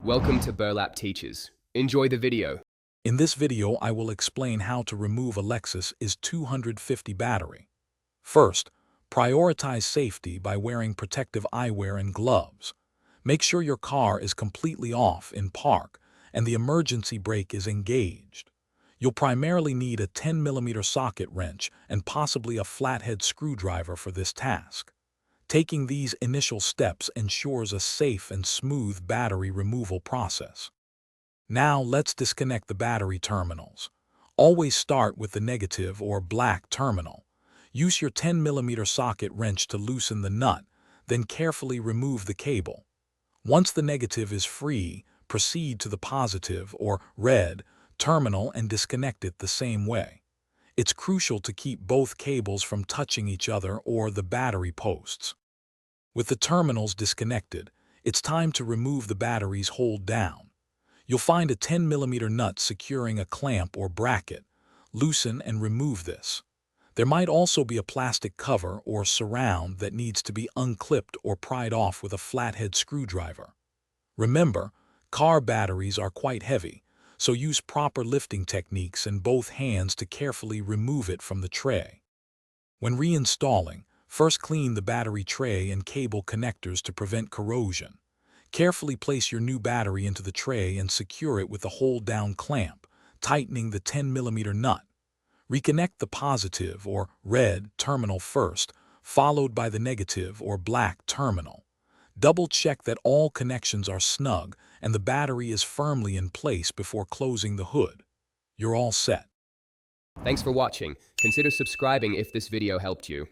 Welcome to Burlap Teachers. Enjoy the video. In this video, I will explain how to remove a Lexus IS250 battery. First, prioritize safety by wearing protective eyewear and gloves. Make sure your car is completely off in park and the emergency brake is engaged. You'll primarily need a 10mm socket wrench and possibly a flathead screwdriver for this task. Taking these initial steps ensures a safe and smooth battery removal process. Now let's disconnect the battery terminals. Always start with the negative or black terminal. Use your 10mm socket wrench to loosen the nut, then carefully remove the cable. Once the negative is free, proceed to the positive or red terminal and disconnect it the same way. It's crucial to keep both cables from touching each other or the battery posts. With the terminals disconnected, it's time to remove the battery's hold down. You'll find a 10mm nut securing a clamp or bracket. Loosen and remove this. There might also be a plastic cover or surround that needs to be unclipped or pried off with a flathead screwdriver. Remember, car batteries are quite heavy, so use proper lifting techniques in both hands to carefully remove it from the tray. When reinstalling, first clean the battery tray and cable connectors to prevent corrosion. Carefully place your new battery into the tray and secure it with a hold-down clamp, tightening the 10mm nut. Reconnect the positive or red terminal first, followed by the negative or black terminal. Double-check that all connections are snug and the battery is firmly in place before closing the hood. You're all set. Thanks for watching. Consider subscribing if this video helped you.